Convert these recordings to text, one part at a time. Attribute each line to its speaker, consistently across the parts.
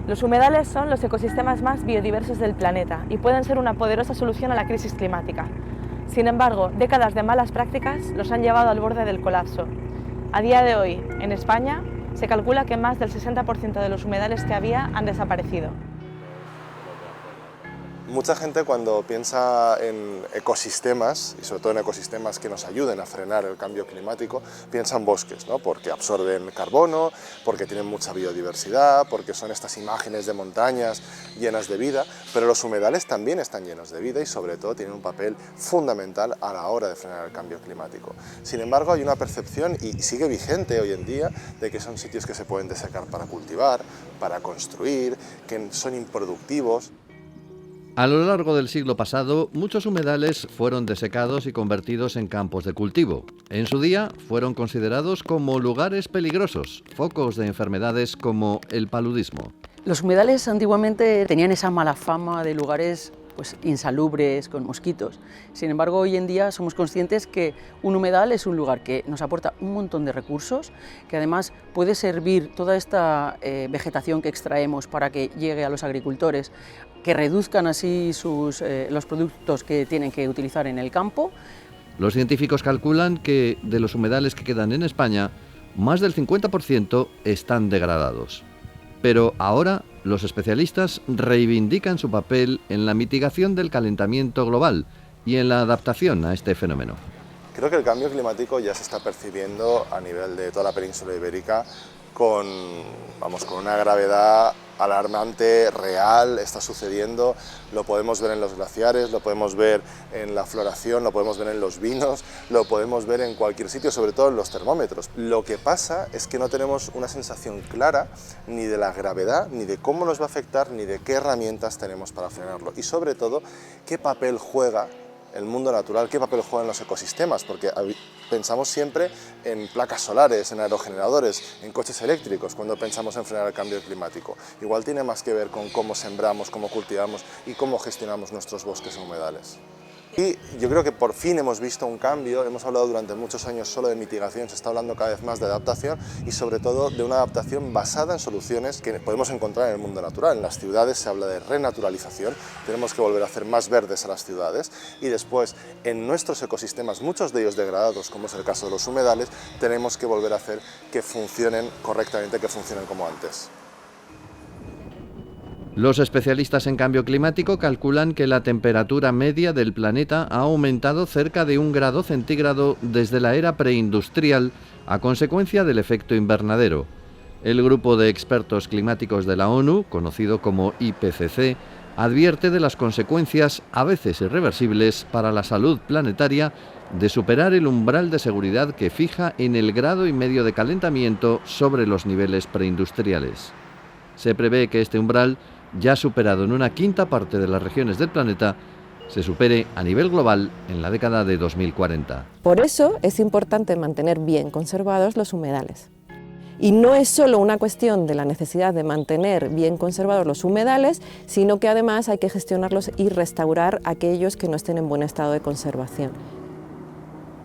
Speaker 1: Los humedales son los ecosistemas más biodiversos del planeta y pueden ser una poderosa solución a la crisis climática. Sin embargo, décadas de malas prácticas los han llevado al borde del colapso. A día de hoy, en España, se calcula que más del 60% de los humedales que había han desaparecido.
Speaker 2: Mucha gente cuando piensa en ecosistemas, y sobre todo en ecosistemas que nos ayuden a frenar el cambio climático, piensa en bosques, ¿no? Porque absorben carbono, porque tienen mucha biodiversidad, porque son estas imágenes de montañas llenas de vida, pero los humedales también están llenos de vida y sobre todo tienen un papel fundamental a la hora de frenar el cambio climático. Sin embargo, hay una percepción, y sigue vigente hoy en día, de que son sitios que se pueden desecar para cultivar, para construir, que son improductivos.
Speaker 3: A lo largo del siglo pasado, muchos humedales fueron desecados y convertidos en campos de cultivo. En su día, fueron considerados como lugares peligrosos, focos de enfermedades como el paludismo.
Speaker 4: Los humedales antiguamente tenían esa mala fama de lugares insalubres, con mosquitos. Sin embargo, hoy en día somos conscientes que un humedal es un lugar que nos aporta un montón de recursos, que además puede servir toda esta vegetación que extraemos para que llegue a los agricultores, que reduzcan así los productos que tienen que utilizar en el campo.
Speaker 3: Los científicos calculan que de los humedales que quedan en España, más del 50% están degradados. Pero ahora los especialistas reivindican su papel en la mitigación del calentamiento global y en la adaptación a este fenómeno.
Speaker 2: Creo que el cambio climático ya se está percibiendo a nivel de toda la península ibérica con una gravedad alarmante, real, está sucediendo, lo podemos ver en los glaciares, lo podemos ver en la floración, lo podemos ver en los vinos, lo podemos ver en cualquier sitio, sobre todo en los termómetros. Lo que pasa es que no tenemos una sensación clara ni de la gravedad, ni de cómo nos va a afectar, ni de qué herramientas tenemos para frenarlo y sobre todo qué papel juega el mundo natural, qué papel juegan los ecosistemas, porque pensamos siempre en placas solares, en aerogeneradores, en coches eléctricos cuando pensamos en frenar el cambio climático. Igual tiene más que ver con cómo sembramos, cómo cultivamos y cómo gestionamos nuestros bosques y humedales. Y yo creo que por fin hemos visto un cambio, hemos hablado durante muchos años solo de mitigación, se está hablando cada vez más de adaptación y sobre todo de una adaptación basada en soluciones que podemos encontrar en el mundo natural. En las ciudades se habla de renaturalización, tenemos que volver a hacer más verdes a las ciudades y después en nuestros ecosistemas, muchos de ellos degradados, como es el caso de los humedales, tenemos que volver a hacer que funcionen correctamente, que funcionen como antes.
Speaker 3: Los especialistas en cambio climático calculan que la temperatura media del planeta ha aumentado cerca de 1 grado centígrado desde la era preindustrial a consecuencia del efecto invernadero. El grupo de expertos climáticos de la ONU, conocido como IPCC, advierte de las consecuencias, a veces irreversibles, para la salud planetaria de superar el umbral de seguridad que fija en el 1,5 grados de calentamiento sobre los niveles preindustriales. Se prevé que este umbral, ya superado en 1/5 parte de las regiones del planeta, se supere a nivel global en la década de 2040.
Speaker 5: Por eso es importante mantener bien conservados los humedales. Y no es solo una cuestión de la necesidad de mantener bien conservados los humedales, sino que además hay que gestionarlos y restaurar aquellos que no estén en buen estado de conservación.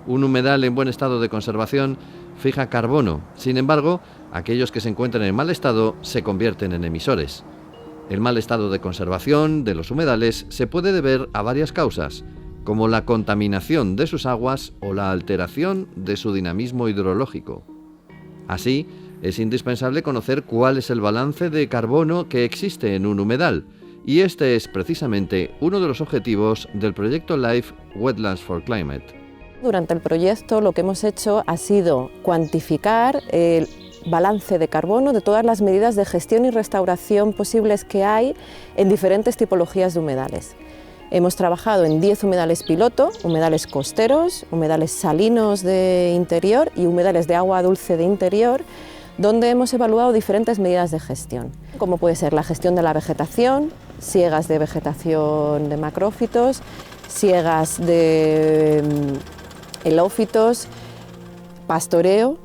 Speaker 3: Un humedal en buen estado de conservación fija carbono. Sin embargo, aquellos que se encuentran en mal estado se convierten en emisores. El mal estado de conservación de los humedales se puede deber a varias causas, como la contaminación de sus aguas o la alteración de su dinamismo hidrológico. Así, es indispensable conocer cuál es el balance de carbono que existe en un humedal, y este es precisamente uno de los objetivos del proyecto LIFE Wetlands for Climate.
Speaker 5: Durante el proyecto lo que hemos hecho ha sido cuantificar el balance de carbono de todas las medidas de gestión y restauración posibles que hay en diferentes tipologías de humedales. Hemos trabajado en 10 humedales piloto, humedales costeros, humedales salinos de interior y humedales de agua dulce de interior, donde hemos evaluado diferentes medidas de gestión, como puede ser la gestión de la vegetación, siegas de vegetación de macrófitos, siegas de helófitos, pastoreo,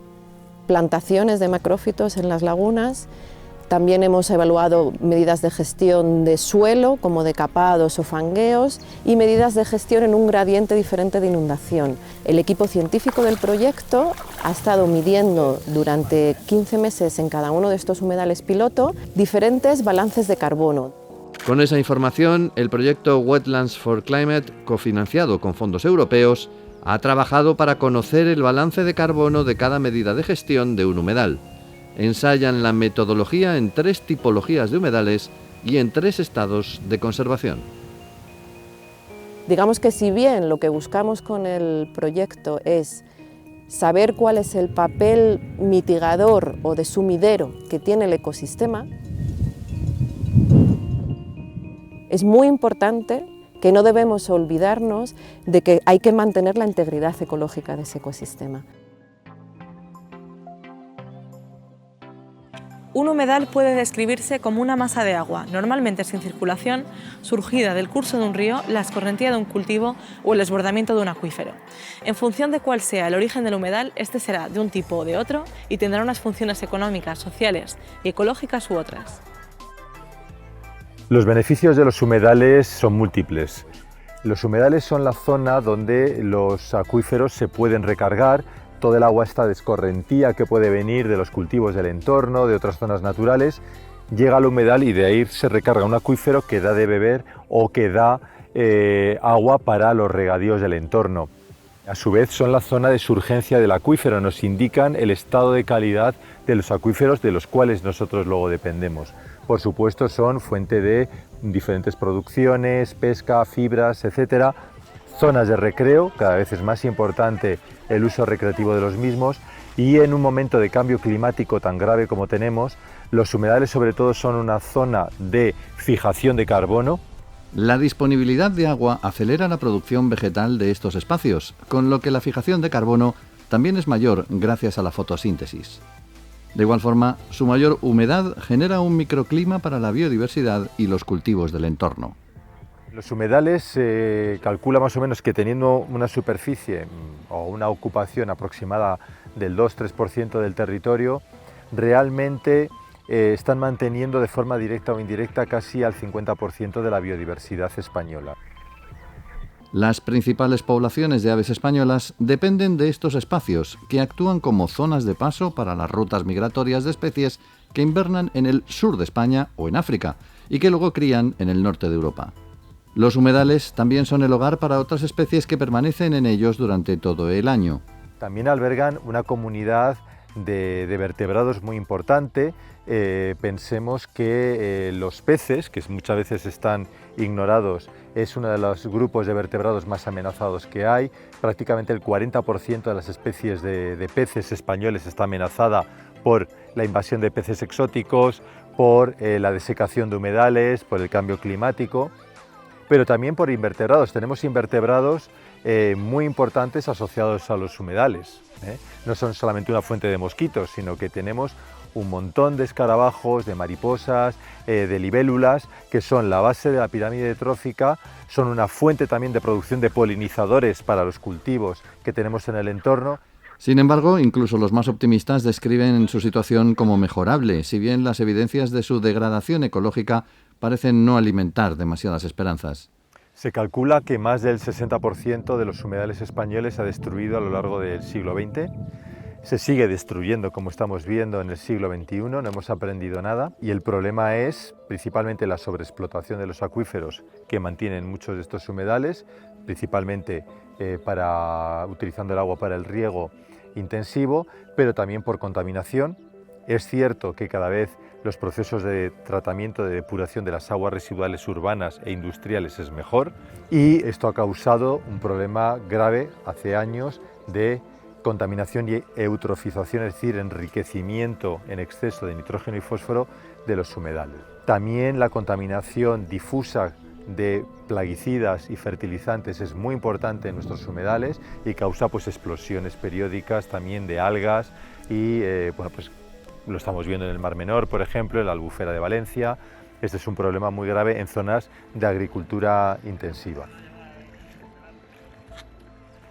Speaker 5: plantaciones de macrófitos en las lagunas, También hemos evaluado medidas de gestión de suelo, como decapados o fangueos, y medidas de gestión en un gradiente diferente de inundación. El equipo científico del proyecto ha estado midiendo durante 15 meses en cada uno de estos humedales piloto diferentes balances de carbono.
Speaker 3: Con esa información, el proyecto Wetlands for Climate, cofinanciado con fondos europeos, ha trabajado para conocer el balance de carbono de cada medida de gestión de un humedal. Ensayan la metodología en 3 tipologías de humedales y en 3 estados de conservación.
Speaker 5: Digamos que si bien lo que buscamos con el proyecto es saber cuál es el papel mitigador o de sumidero que tiene el ecosistema, es muy importante que no debemos olvidarnos de que hay que mantener la integridad ecológica de ese ecosistema.
Speaker 1: Un humedal puede describirse como una masa de agua, normalmente sin circulación, surgida del curso de un río, la escorrentía de un cultivo o el desbordamiento de un acuífero. En función de cuál sea el origen del humedal, este será de un tipo o de otro y tendrá unas funciones económicas, sociales y ecológicas u otras.
Speaker 6: Los beneficios de los humedales son múltiples. Los humedales son la zona donde los acuíferos se pueden recargar. Todo el agua esta de escorrentía que puede venir de los cultivos del entorno, de otras zonas naturales, llega al humedal y de ahí se recarga un acuífero que da de beber o que da agua para los regadíos del entorno. A su vez son la zona de surgencia del acuífero, nos indican el estado de calidad de los acuíferos de los cuales nosotros luego dependemos. Por supuesto son fuente de diferentes producciones, pesca, fibras, etcétera. Zonas de recreo, cada vez es más importante el uso recreativo de los mismos, y en un momento de cambio climático tan grave como tenemos, los humedales sobre todo son una zona de fijación de carbono.
Speaker 3: La disponibilidad de agua acelera la producción vegetal de estos espacios, con lo que la fijación de carbono también es mayor gracias a la fotosíntesis. De igual forma, su mayor humedad genera un microclima para la biodiversidad y los cultivos del entorno.
Speaker 6: Los humedales se calcula más o menos que teniendo una superficie o una ocupación aproximada del 2-3% del territorio, realmente están manteniendo de forma directa o indirecta casi al 50% de la biodiversidad española.
Speaker 3: Las principales poblaciones de aves españolas dependen de estos espacios, que actúan como zonas de paso para las rutas migratorias de especies que invernan en el sur de España o en África y que luego crían en el norte de Europa. Los humedales también son el hogar para otras especies que permanecen en ellos durante todo el año.
Speaker 6: También albergan una comunidad de vertebrados muy importante. Pensemos que los peces, que muchas veces están ignorados, es uno de los grupos de vertebrados más amenazados que hay. Prácticamente el 40% de las especies de peces españoles está amenazada por la invasión de peces exóticos, por la desecación de humedales, por el cambio climático, pero también por invertebrados. Tenemos invertebrados muy importantes asociados a los humedales. No son solamente una fuente de mosquitos, sino que tenemos un montón de escarabajos, de mariposas, de libélulas, que son la base de la pirámide trófica, son una fuente también de producción de polinizadores para los cultivos que tenemos en el entorno.
Speaker 3: Sin embargo, incluso los más optimistas describen su situación como mejorable, si bien las evidencias de su degradación ecológica parecen no alimentar demasiadas esperanzas.
Speaker 6: Se calcula que más del 60% de los humedales españoles se ha destruido a lo largo del siglo XX. Se sigue destruyendo, como estamos viendo, en el siglo XXI, no hemos aprendido nada, y el problema es principalmente la sobreexplotación de los acuíferos que mantienen muchos de estos humedales, principalmente utilizando el agua para el riego intensivo, pero también por contaminación. Es cierto que cada vez los procesos de tratamiento, de depuración de las aguas residuales urbanas e industriales es mejor, y esto ha causado un problema grave hace años de contaminación y eutrofización, es decir, enriquecimiento en exceso de nitrógeno y fósforo de los humedales. También la contaminación difusa de plaguicidas y fertilizantes es muy importante en nuestros humedales y causa explosiones periódicas también de algas y lo estamos viendo en el Mar Menor, por ejemplo, en la Albufera de Valencia. Este es un problema muy grave en zonas de agricultura intensiva.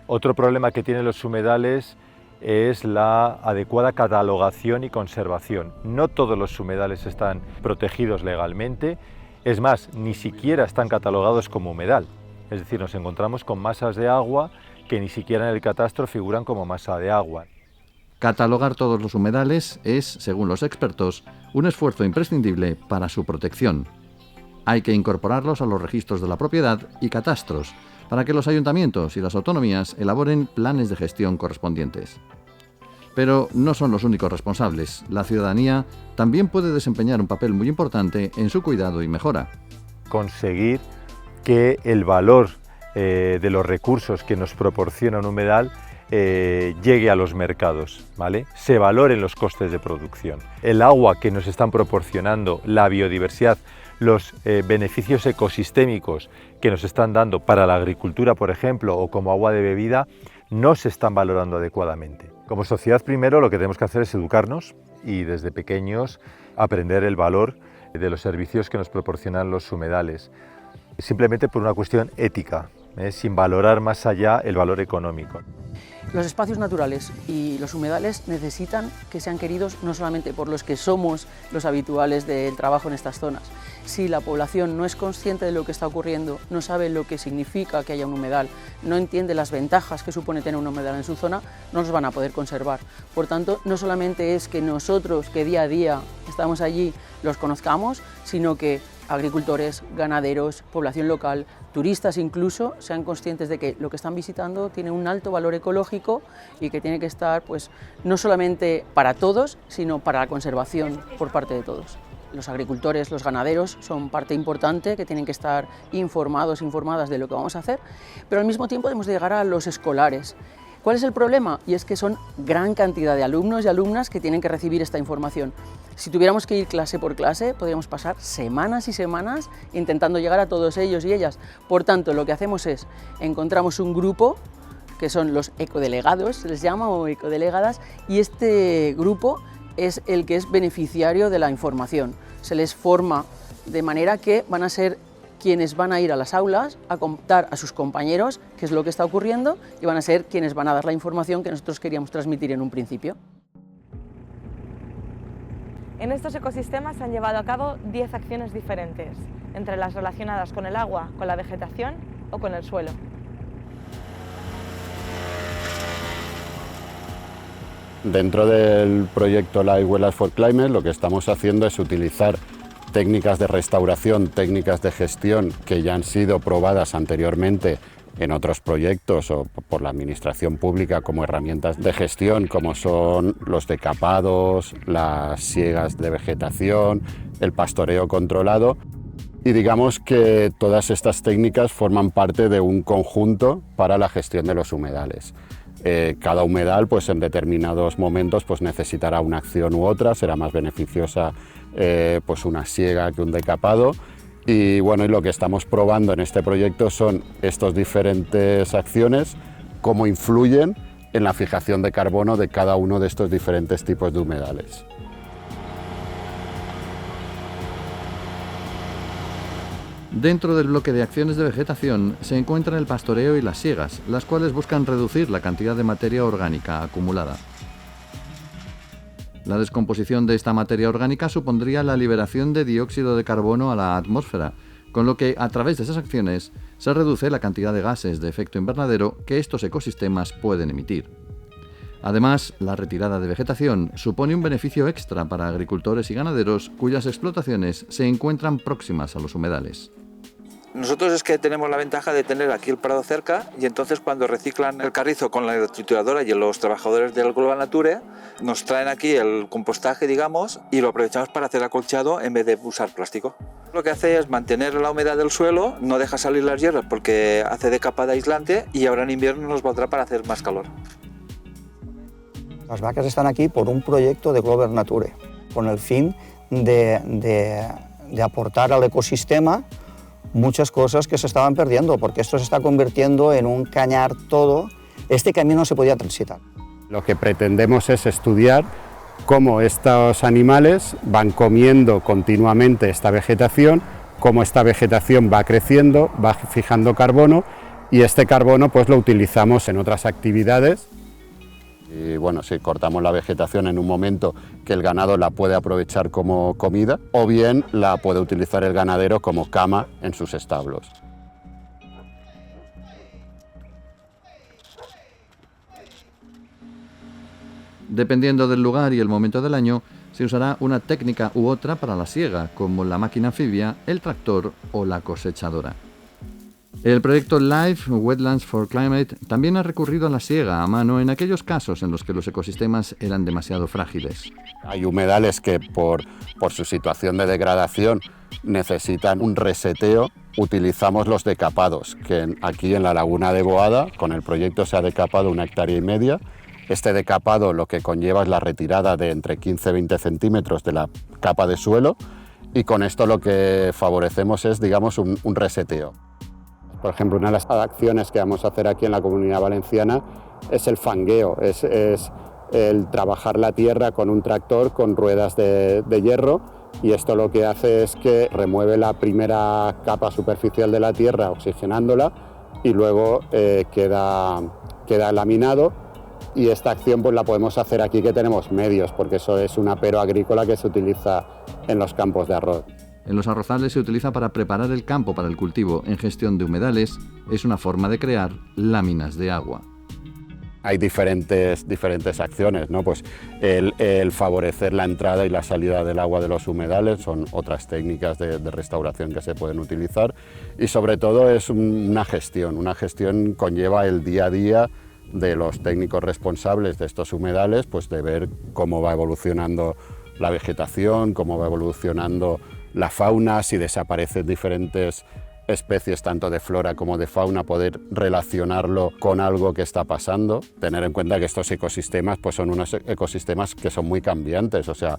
Speaker 6: Otro problema que tienen los humedales es la adecuada catalogación y conservación. No todos los humedales están protegidos legalmente, es más, ni siquiera están catalogados como humedal. Es decir, nos encontramos con masas de agua que ni siquiera en el catastro figuran como masa de agua.
Speaker 3: Catalogar todos los humedales es, según los expertos, un esfuerzo imprescindible para su protección. Hay que incorporarlos a los registros de la propiedad y catastros, para que los ayuntamientos y las autonomías elaboren planes de gestión correspondientes. Pero no son los únicos responsables. La ciudadanía también puede desempeñar un papel muy importante en su cuidado y mejora.
Speaker 6: Conseguir que el valor de los recursos que nos proporciona un humedal llegue a los mercados, ¿vale? Se valoren los costes de producción. El agua que nos están proporcionando, la biodiversidad, los beneficios ecosistémicos que nos están dando para la agricultura, por ejemplo, o como agua de bebida, no se están valorando adecuadamente. Como sociedad, primero lo que tenemos que hacer es educarnos y desde pequeños aprender el valor de los servicios que nos proporcionan los humedales, simplemente por una cuestión ética, sin valorar más allá el valor económico.
Speaker 4: Los espacios naturales y los humedales necesitan que sean queridos no solamente por los que somos los habituales del trabajo en estas zonas. Si la población no es consciente de lo que está ocurriendo, no sabe lo que significa que haya un humedal, no entiende las ventajas que supone tener un humedal en su zona, no los van a poder conservar. Por tanto, no solamente es que nosotros, que día a día estamos allí, los conozcamos, sino que agricultores, ganaderos, población local, turistas incluso, sean conscientes de que lo que están visitando tiene un alto valor ecológico y que tiene que estar pues, no solamente para todos, sino para la conservación por parte de todos. Los agricultores, los ganaderos son parte importante que tienen que estar informados, informadas de lo que vamos a hacer, pero al mismo tiempo debemos llegar a los escolares. ¿Cuál es el problema? Y es que son gran cantidad de alumnos y alumnas que tienen que recibir esta información. Si tuviéramos que ir clase por clase, podríamos pasar semanas y semanas intentando llegar a todos ellos y ellas. Por tanto, lo que hacemos es, encontramos un grupo, que son los ecodelegados, se les llama, o ecodelegadas, y este grupo es el que es beneficiario de la información. Se les forma de manera que van a ser quienes van a ir a las aulas a contar a sus compañeros qué es lo que está ocurriendo y van a ser quienes van a dar la información que nosotros queríamos transmitir en un principio.
Speaker 1: En estos ecosistemas se han llevado a cabo 10 acciones diferentes, entre las relacionadas con el agua, con la vegetación o con el suelo.
Speaker 7: Dentro del proyecto Life Wellness for Climate lo que estamos haciendo es utilizar técnicas de restauración, técnicas de gestión que ya han sido probadas anteriormente en otros proyectos o por la administración pública como herramientas de gestión, como son los decapados, las siegas de vegetación, el pastoreo controlado. Y digamos que todas estas técnicas forman parte de un conjunto para la gestión de los humedales. Cada humedal pues en determinados momentos pues necesitará una acción u otra, será más beneficiosa pues una siega que un decapado. Y bueno, y lo que estamos probando en este proyecto son estas diferentes acciones, cómo influyen en la fijación de carbono de cada uno de estos diferentes tipos de humedales.
Speaker 3: Dentro del bloque de acciones de vegetación se encuentran el pastoreo y las siegas, las cuales buscan reducir la cantidad de materia orgánica acumulada. La descomposición de esta materia orgánica supondría la liberación de dióxido de carbono a la atmósfera, con lo que a través de esas acciones se reduce la cantidad de gases de efecto invernadero que estos ecosistemas pueden emitir. Además, la retirada de vegetación supone un beneficio extra para agricultores y ganaderos cuyas explotaciones se encuentran próximas a los humedales.
Speaker 8: Nosotros es que tenemos la ventaja de tener aquí el prado cerca y entonces cuando reciclan el carrizo con la trituradora y los trabajadores del Global Nature nos traen aquí el compostaje, digamos, y lo aprovechamos para hacer acolchado en vez de usar plástico. Lo que hace es mantener la humedad del suelo, no deja salir las hierbas porque hace de capa de aislante y ahora en invierno nos valdrá para hacer más calor.
Speaker 9: Las vacas están aquí por un proyecto de Global Nature, con el fin de aportar al ecosistema muchas cosas que se estaban perdiendo, porque esto se está convirtiendo en un cañar todo. Este camino no se podía transitar.
Speaker 7: Lo que pretendemos es estudiar cómo estos animales van comiendo continuamente esta vegetación, cómo esta vegetación va creciendo, va fijando carbono y este carbono pues lo utilizamos en otras actividades. Y bueno, si cortamos la vegetación en un momento que el ganado la puede aprovechar como comida, o bien la puede utilizar el ganadero como cama en sus establos.
Speaker 3: Dependiendo del lugar y el momento del año, se usará una técnica u otra para la siega, como la máquina anfibia, el tractor o la cosechadora. El proyecto LIFE Wetlands for Climate también ha recurrido a la siega a mano en aquellos casos en los que los ecosistemas eran demasiado frágiles.
Speaker 7: Hay humedales que por su situación de degradación necesitan un reseteo. Utilizamos los decapados, que aquí en la laguna de Boada, con el proyecto se ha decapado 1,5 hectáreas. Este decapado lo que conlleva es la retirada de entre 15 y 20 centímetros de la capa de suelo, y con esto lo que favorecemos es, digamos, un reseteo. Por ejemplo, una de las acciones que vamos a hacer aquí en la Comunidad Valenciana es el fangueo, es el trabajar la tierra con un tractor con ruedas de hierro, y esto lo que hace es que remueve la primera capa superficial de la tierra oxigenándola y luego queda laminado. Y esta acción pues la podemos hacer aquí que tenemos medios, porque eso es un apero agrícola que se utiliza en los campos de arroz.
Speaker 3: En los arrozales se utiliza para preparar el campo para el cultivo. En gestión de humedales es una forma de crear láminas de agua.
Speaker 7: Hay diferentes acciones, ¿no? Pues el favorecer la entrada y la salida del agua de los humedales son otras técnicas de restauración que se pueden utilizar, y sobre todo es una gestión conlleva el día a día de los técnicos responsables de estos humedales, pues de ver cómo va evolucionando la vegetación, cómo va evolucionando la fauna, si desaparecen diferentes especies tanto de flora como de fauna, poder relacionarlo con algo que está pasando. Tener en cuenta que estos ecosistemas pues son unos ecosistemas que son muy cambiantes, o sea,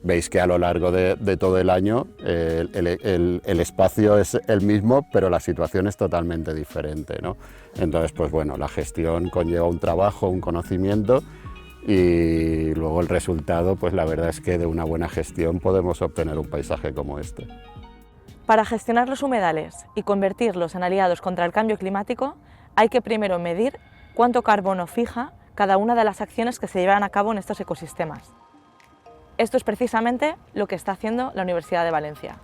Speaker 7: veis que a lo largo de todo el año el espacio es el mismo, pero la situación es totalmente diferente, ¿no? Entonces, pues bueno, la gestión conlleva un trabajo, un conocimiento, y luego el resultado, pues la verdad es que de una buena gestión podemos obtener un paisaje como este.
Speaker 1: Para gestionar los humedales y convertirlos en aliados contra el cambio climático, hay que primero medir cuánto carbono fija cada una de las acciones que se llevan a cabo en estos ecosistemas. Esto es precisamente lo que está haciendo la Universidad de Valencia.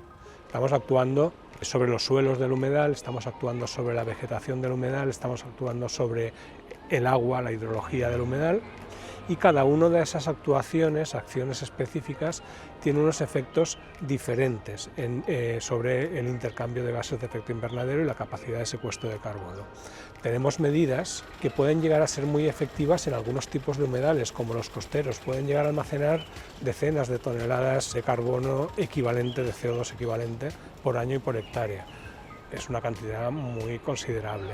Speaker 10: Estamos actuando sobre los suelos del humedal, estamos actuando sobre la vegetación del humedal, estamos actuando sobre el agua, la hidrología del humedal, y cada una de esas acciones específicas, tiene unos efectos diferentes sobre el intercambio de gases de efecto invernadero y la capacidad de secuestro de carbono. Tenemos medidas que pueden llegar a ser muy efectivas en algunos tipos de humedales, como los costeros, pueden llegar a almacenar decenas de toneladas de carbono equivalente, de CO2 equivalente, por año y por hectárea. Es una cantidad muy considerable.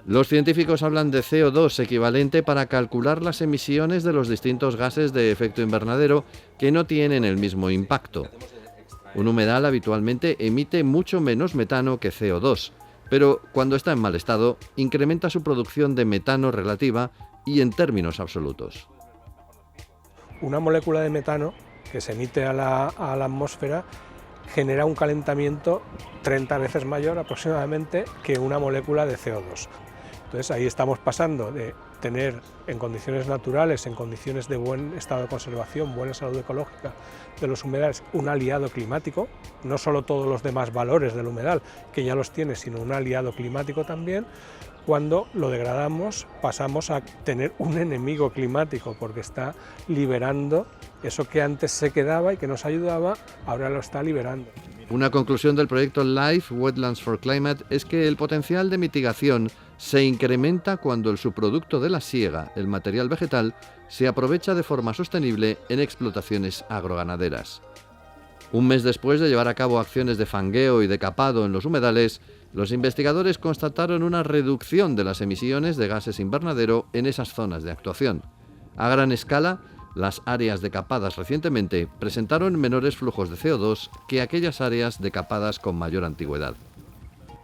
Speaker 3: Los científicos hablan de CO2 equivalente para calcular las emisiones de los distintos gases de efecto invernadero que no tienen el mismo impacto. Un humedal habitualmente emite mucho menos metano que CO2, pero cuando está en mal estado, incrementa su producción de metano relativa y en términos absolutos.
Speaker 10: Una molécula de metano que se emite a la atmósfera genera un calentamiento 30 veces mayor aproximadamente que una molécula de CO2. Entonces ahí estamos pasando de tener en condiciones naturales, en condiciones de buen estado de conservación, buena salud ecológica de los humedales, un aliado climático, no solo todos los demás valores del humedal, que ya los tiene, sino un aliado climático también. Cuando lo degradamos pasamos a tener un enemigo climático, porque está liberando eso que antes se quedaba y que nos ayudaba, ahora lo está liberando.
Speaker 3: Una conclusión del proyecto LIFE Wetlands for Climate es que el potencial de mitigación se incrementa cuando el subproducto de la siega, el material vegetal, se aprovecha de forma sostenible en explotaciones agroganaderas. Un mes después de llevar a cabo acciones de fangueo y decapado en los humedales, los investigadores constataron una reducción de las emisiones de gases invernadero en esas zonas de actuación. A gran escala, las áreas decapadas recientemente presentaron menores flujos de CO2 que aquellas áreas decapadas con mayor antigüedad.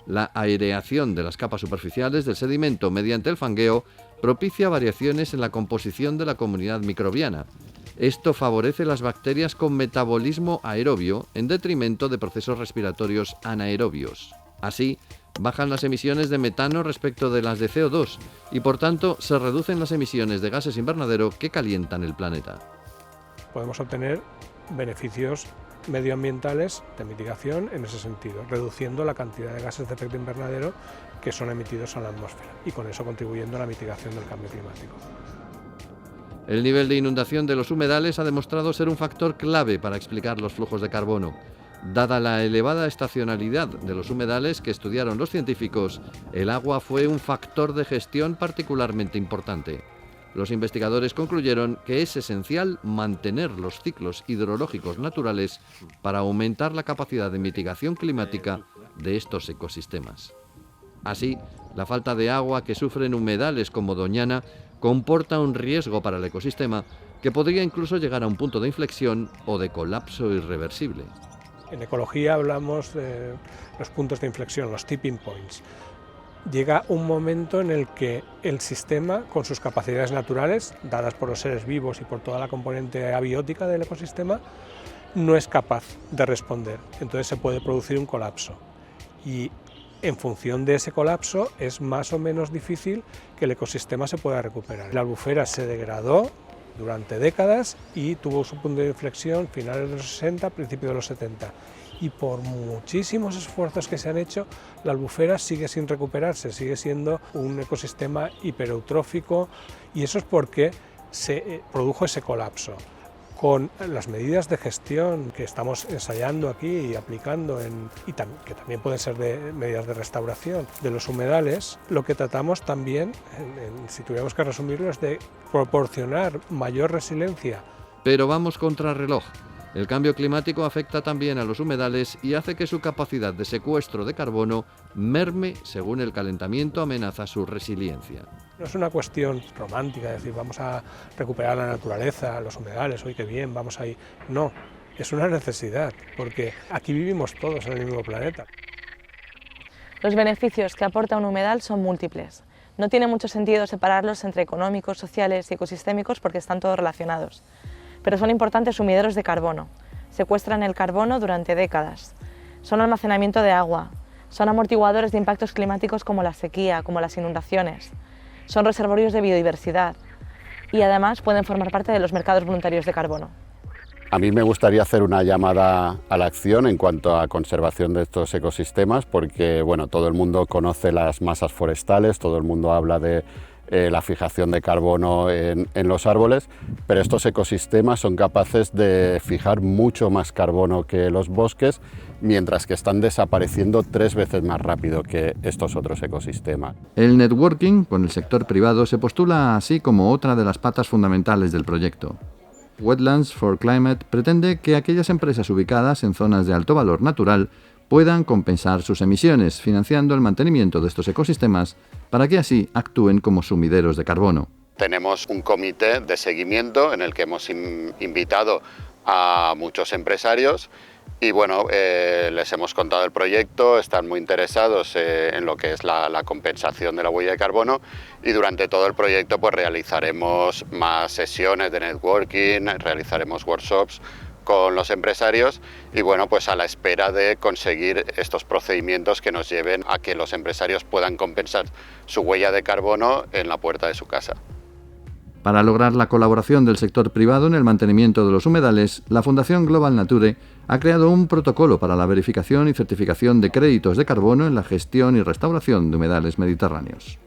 Speaker 3: La aireación de las capas superficiales del sedimento mediante el fangueo propicia variaciones en la composición de la comunidad microbiana. Esto favorece las bacterias con metabolismo aerobio en detrimento de procesos respiratorios anaerobios. Así, bajan las emisiones de metano respecto de las de CO2 y por tanto se reducen las emisiones de gases invernadero que calientan el planeta.
Speaker 10: Podemos obtener beneficios medioambientales de mitigación en ese sentido, reduciendo la cantidad de gases de efecto invernadero que son emitidos a la atmósfera y con eso contribuyendo a la mitigación del cambio climático.
Speaker 3: El nivel de inundación de los humedales ha demostrado ser un factor clave para explicar los flujos de carbono. Dada la elevada estacionalidad de los humedales que estudiaron los científicos, el agua fue un factor de gestión particularmente importante. Los investigadores concluyeron que es esencial mantener los ciclos hidrológicos naturales para aumentar la capacidad de mitigación climática de estos ecosistemas. Así, la falta de agua que sufren humedales como Doñana comporta un riesgo para el ecosistema que podría incluso llegar a un punto de inflexión o de colapso irreversible.
Speaker 10: En ecología hablamos de los puntos de inflexión, los tipping points. Llega un momento en el que el sistema, con sus capacidades naturales, dadas por los seres vivos y por toda la componente abiótica del ecosistema, no es capaz de responder. Entonces se puede producir un colapso. Y en función de ese colapso es más o menos difícil que el ecosistema se pueda recuperar. La albufera se degradó durante décadas y tuvo su punto de inflexión finales de los 60, principios de los 70. Y por muchísimos esfuerzos que se han hecho, la albufera sigue sin recuperarse, sigue siendo un ecosistema hipereutrófico y eso es porque se produjo ese colapso. Con las medidas de gestión que estamos ensayando aquí y aplicando, que también pueden ser medidas de restauración de los humedales, lo que tratamos también, si tuviéramos que resumirlo, es de proporcionar mayor resiliencia.
Speaker 3: Pero vamos contra reloj. El cambio climático afecta también a los humedales y hace que su capacidad de secuestro de carbono merme según el calentamiento amenaza su resiliencia.
Speaker 10: No es una cuestión romántica, es decir, vamos a recuperar la naturaleza, los humedales, hoy qué bien, vamos ahí. No, es una necesidad, porque aquí vivimos todos en el mismo planeta.
Speaker 1: Los beneficios que aporta un humedal son múltiples. No tiene mucho sentido separarlos entre económicos, sociales y ecosistémicos porque están todos relacionados. Pero son importantes sumideros de carbono. Secuestran el carbono durante décadas. Son almacenamiento de agua. Son amortiguadores de impactos climáticos como la sequía, como las inundaciones. Son reservorios de biodiversidad. Y además pueden formar parte de los mercados voluntarios de carbono.
Speaker 7: A mí me gustaría hacer una llamada a la acción en cuanto a conservación de estos ecosistemas, porque bueno, todo el mundo conoce las masas forestales, todo el mundo habla de la fijación de carbono en los árboles, pero estos ecosistemas son capaces de fijar mucho más carbono que los bosques, mientras que están desapareciendo 3 veces más rápido que estos otros ecosistemas.
Speaker 3: El networking con el sector privado se postula así como otra de las patas fundamentales del proyecto. Wetlands for Climate pretende que aquellas empresas ubicadas en zonas de alto valor natural puedan compensar sus emisiones, financiando el mantenimiento de estos ecosistemas para que así actúen como sumideros de carbono.
Speaker 7: Tenemos un comité de seguimiento en el que hemos invitado a muchos empresarios y bueno, les hemos contado el proyecto, están muy interesados en lo que es la compensación de la huella de carbono y durante todo el proyecto pues realizaremos más sesiones de networking, realizaremos workshops con los empresarios y bueno, pues a la espera de conseguir estos procedimientos que nos lleven a que los empresarios puedan compensar su huella de carbono en la puerta de su casa.
Speaker 3: Para lograr la colaboración del sector privado en el mantenimiento de los humedales, la Fundación Global Nature ha creado un protocolo para la verificación y certificación de créditos de carbono en la gestión y restauración de humedales mediterráneos.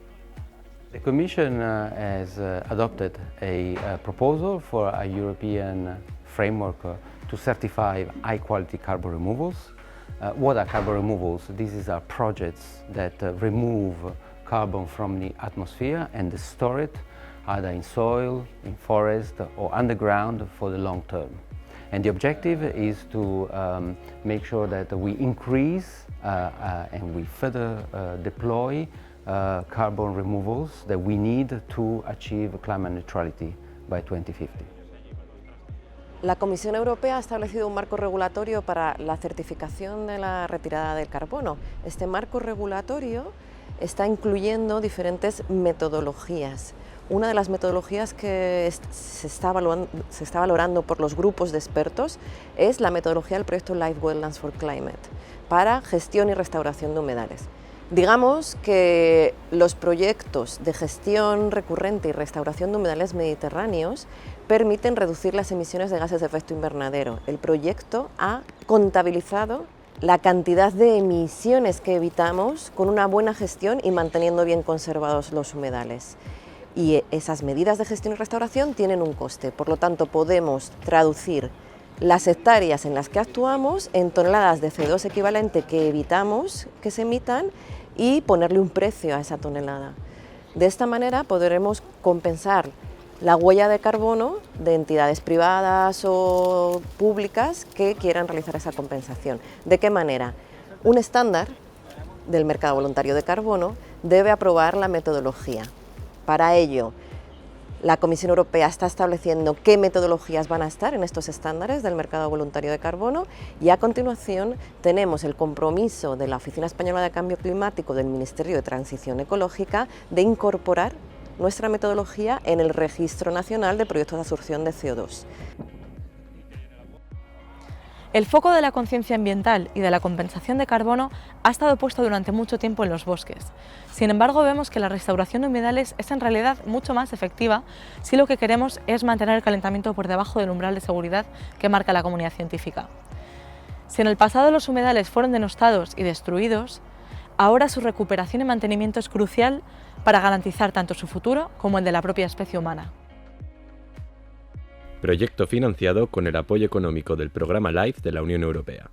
Speaker 11: The Commission has adopted a proposal for a European framework to certify high-quality carbon removals. What are carbon removals? These are projects that remove carbon from the atmosphere and store it either in soil, in forest or underground for the long term. And the objective is to make sure that we increase and we further deploy carbon removals that we need to achieve climate neutrality by 2050.
Speaker 5: La Comisión Europea ha establecido un marco regulatorio para la certificación de la retirada del carbono. Este marco regulatorio está incluyendo diferentes metodologías. Una de las metodologías que se está valorando por los grupos de expertos es la metodología del proyecto Live Wetlands for Climate para gestión y restauración de humedales. Digamos que los proyectos de gestión recurrente y restauración de humedales mediterráneos permiten reducir las emisiones de gases de efecto invernadero. El proyecto ha contabilizado la cantidad de emisiones que evitamos con una buena gestión y manteniendo bien conservados los humedales. Y esas medidas de gestión y restauración tienen un coste, por lo tanto podemos traducir las hectáreas en las que actuamos en toneladas de CO2 equivalente que evitamos que se emitan y ponerle un precio a esa tonelada. De esta manera podremos compensar la huella de carbono de entidades privadas o públicas que quieran realizar esa compensación. ¿De qué manera? Un estándar del mercado voluntario de carbono debe aprobar la metodología. Para ello, la Comisión Europea está estableciendo qué metodologías van a estar en estos estándares del mercado voluntario de carbono y a continuación tenemos el compromiso de la Oficina Española de Cambio Climático del Ministerio de Transición Ecológica de incorporar nuestra metodología en el Registro Nacional de Proyectos de Absorción de CO2.
Speaker 1: El foco de la conciencia ambiental y de la compensación de carbono ha estado puesto durante mucho tiempo en los bosques. Sin embargo, vemos que la restauración de humedales es en realidad mucho más efectiva si lo que queremos es mantener el calentamiento por debajo del umbral de seguridad que marca la comunidad científica. Si en el pasado los humedales fueron denostados y destruidos, ahora su recuperación y mantenimiento es crucial para garantizar tanto su futuro como el de la propia especie humana.
Speaker 12: Proyecto financiado con el apoyo económico del programa LIFE de la Unión Europea.